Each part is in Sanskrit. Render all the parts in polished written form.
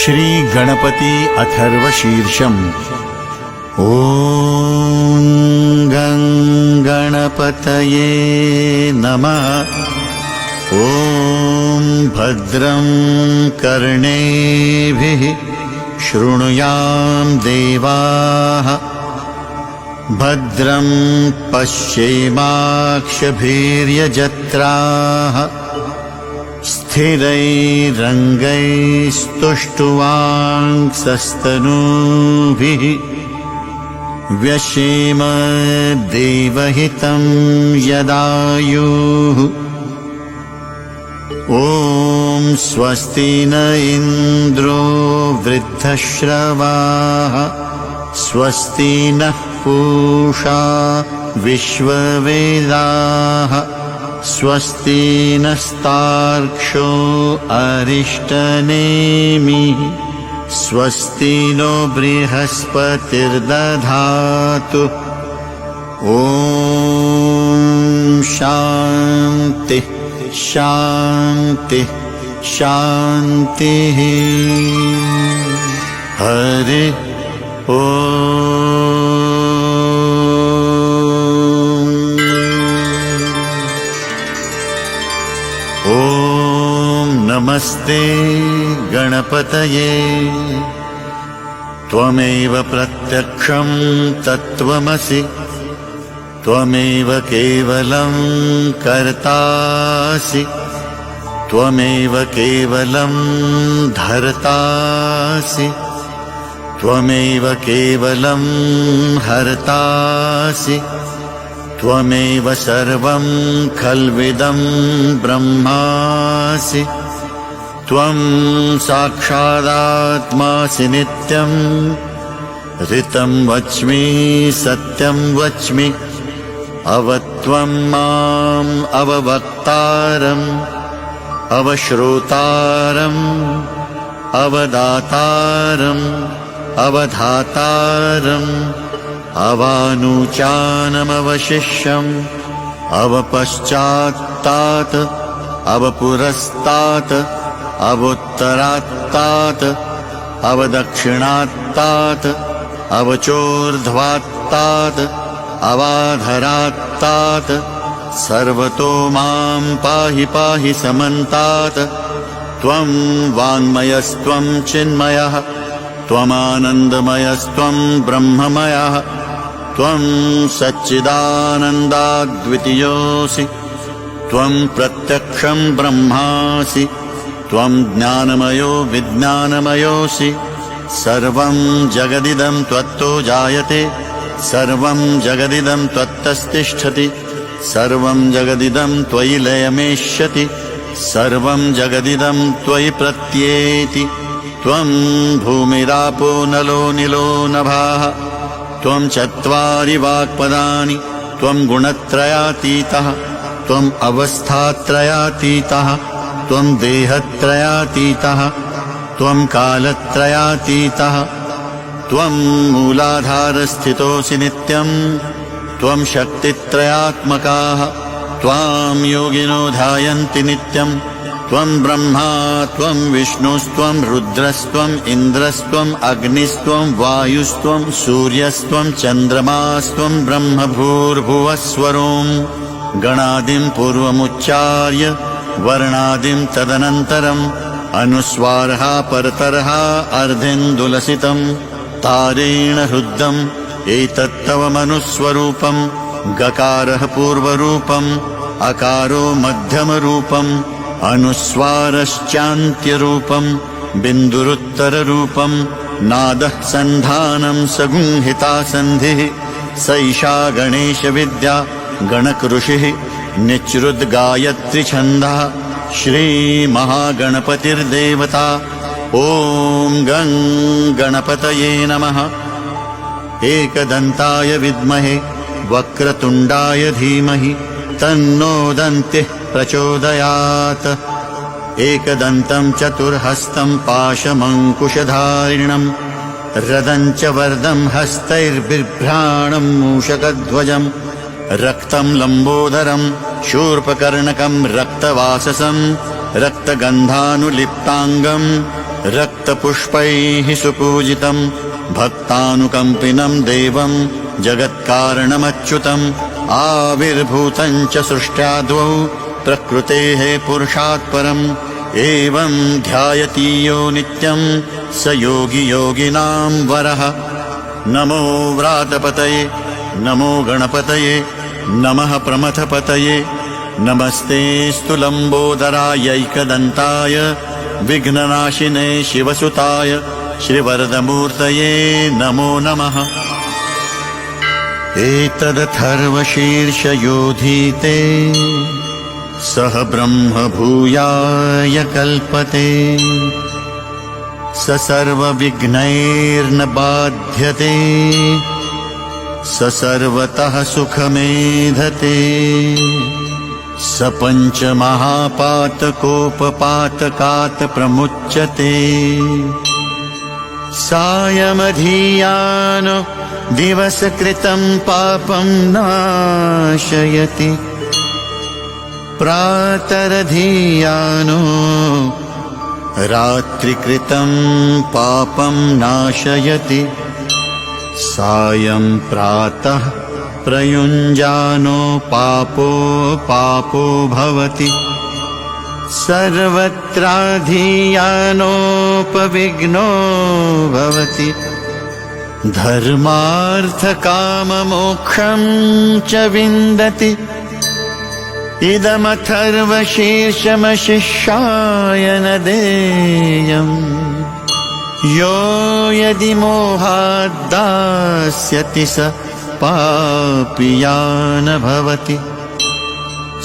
श्री गणपति अथर्वशीर्षम्। ॐ गं गणपतये नमः। ॐ भद्रं कर्णेभिः शृणुयाम देवाः। भद्रं पश्येमाक्षभिर्यजत्राः। स्थिरैरङ्गैस्तुष्टुवांसस्तनूभिः व्यशेम देवहितं यदायुः। ॐ स्वस्ति न इन्द्रो वृद्धश्रवाः। स्वस्ति नः पूषा विश्ववेदाः। स्वस्ति नस्तार्क्ष्यो अरिष्टनेमिः। स्वस्ति नो बृहस्पतिर्दधातु। ॐ शान्ति शान्ति शान्तिः। हरि नमस्ते गणपतये। त्वमेव प्रत्यक्षं तत्त्वमसि। त्वमेव केवलं कर्तासि। त्वमेव केवलं धर्तासि। त्वमेव केवलं हर्तासि। त्वमेव सर्वं खल्विदं ब्रह्मासि। त्वं साक्षादात्मासि नित्यं। ऋतं वच्मि सत्यं वच्मि। अवत्वं माम् अववक्तारम् अवश्रोतारम् अवदातारम् अवधातारम् अवानुचानमवशिष्यम् अवपश्चात्तात् अवपुरस्तात् अवोत्तरात्तात् अवदक्षिणात्तात् अवचोर्ध्वात्तात् अवाधरात्तात् सर्वतो मां पाहि पाहि समन्तात्। त्वं वाङ्मयस्त्वं चिन्मयः। त्वमानन्दमयस्त्वं ब्रह्ममयः। त्वं सच्चिदानन्दाद्वितीयोऽसि। त्वं प्रत्यक्षं ब्रह्मासि। त्वं ज्ञानमयो विज्ञानमयोऽसि। सर्वं जगदिदं त्वत्तो जायते। सर्वं जगदिदं त्वत्तस्तिष्ठति। सर्वं जगदिदं त्वयि लयमेष्यति। सर्वं जगदिदं त्वयि प्रत्येति। त्वं भूमिरापो नलो निलो नभाः। त्वं चत्वारि वाक्पदानि। त्वं गुणत्रयातीतः। त्वं अवस्थात्रयातीतः। त्वं देहत्रयातीतः। त्वं कालत्रयातीतः। त्वं मूलाधारस्थितोऽसि नित्यं। त्वं शक्तित्रयात्मकाः। त्वां योगिनो ध्यायन्ति नित्यं। त्वं ब्रह्मा त्वं विष्णुस्त्वं रुद्रस्त्वं इन्द्रस्त्वं अग्निस्त्वं वायुस्त्वं सूर्यस्त्वं चन्द्रमास्त्वं ब्रह्म भूर्भुवस्वरों गणादिं पूर्वमुच्चार्य वर्णादिं तदनन्तरम् अनुस्वारः परतरः अर्धेन्दुलसितं तारेण हृद्यम् एतत्तव मनुस्वरूपम्। गकारः पूर्वरूपम् अकारो मध्यमरूपम् अनुस्वारश्चान्त्यरूपम् बिन्दुरुत्तररूपम् नादः सन्धानं सगुंहिता सन्धिः सैषा गणेशविद्या गणकऋषिः निच्रुद्गायत्रीछन्दः श्रीमहागणपतिर्देवता। ॐ गं गणपतये नमः। एकदन्ताय विद्महे वक्रतुण्डाय धीमहि तन्नो दन्तिः प्रचोदयात्। एकदन्तं चतुर्हस्तं पाशमङ्कुशधारिणं रदं च वर्दं हस्तैर्बिभ्राणं मूषकध्वजं रक्तं लम्बोदरं शूर्पकर्णकं रक्तवाससं रक्तगन्धानुलिप्ताङ्गं रक्तपुष्पैः सुपूजितं भक्तानुकम्पिनं देवं जगत्कारणमच्युतम् आविर्भूतं च सृष्ट्याद्वौ प्रकृतेः पुरुषात् परम् एवं ध्यायति यो नित्यं स योगी योगिनां वरः। नमो व्रातपतये नमो गणपतये नमः प्रमथपतये नमस्तेऽस्तु लम्बोदरायैकदन्ताय विघ्ननाशिने शिवसुताय श्रीवरदमूर्तये नमो नमः। एतदथर्वशीर्षयोधीते सह ब्रह्म भूयाय कल्पते स सर्वविघ्नैर्न बाध्यते स सर्वतः सुखमेधते स पञ्चमहापातकोपपातकात् प्रमुच्यते सायमधीयानो दिवसकृतं पापं नाशयति प्रातरधीयानो रात्रिकृतं पापं नाशयति सायं प्रातः प्रयुञ्जानो पापो भवति सर्वत्राधीयानोपविघ्नो भवति धर्मार्थकाममोक्षं च विन्दति इदमथर्वशीर्षमशिष्याय न देयम् यो यदि मोहाद्दास्यति स पापीयान भवति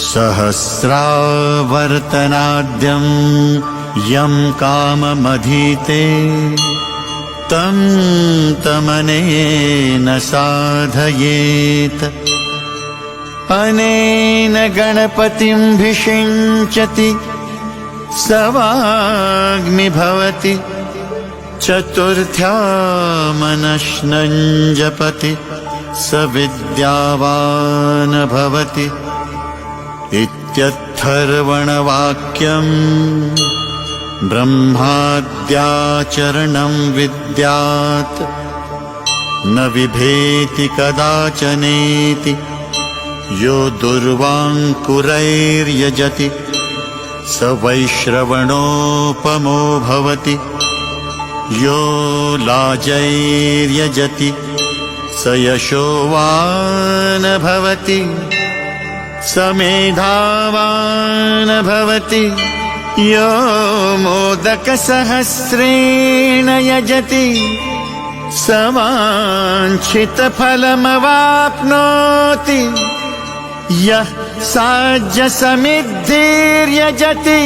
सहस्रावर्तनाद्यं यं काममधीते तं तमनेन साधयेत् अनेन गणपतिं भिषिञ्चति स वाग्मि भवति चतुर्थ्यामनश्नं जपति स विद्यावान् भवति इत्यर्थर्वणवाक्यम् ब्रह्माद्याचरणं विद्यात् न बिभेति कदाचनेति यो दुर्वाङ्कुरैर्यजति स वैश्रवणोपमो भवति यो लाजैर्यजति स यशोवान् भवति स मेधावान् भवति यो मोदकसहस्रेण यजति स वाञ्छितफलमवाप्नोति यः साज्यसमिद्धिर्यजति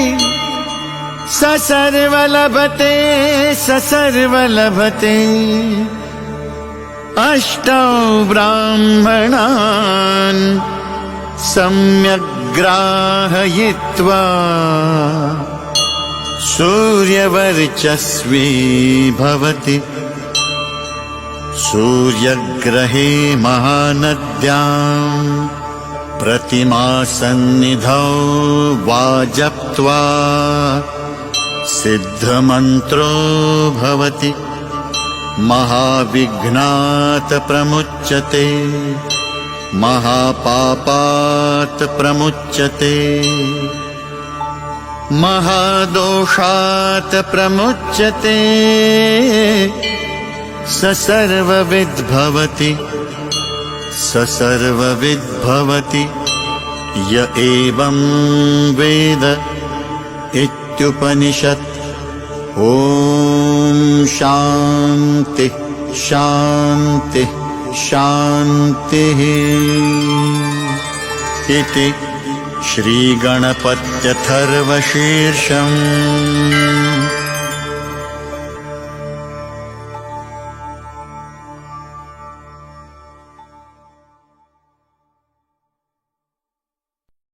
स सर्वलभते अष्टौ ब्राह्मणान् सम्यग्ग्राहयित्वा सूर्यवर्चस्वी भवति सूर्यग्रहे महानद्यां प्रतिमासन्निधौ वा जप्त्वा सिद्धमन्त्रो भवति महाविघ्नात् प्रमुच्यते महापापात् प्रमुच्यते महादोषात् प्रमुच्यते स सर्वविद्भवति य एवं वेद इत्युपनिषत्। ॐ शान्ति शान्ति शान्तिः इति श्रीगणपत्यथर्वशीर्षम्।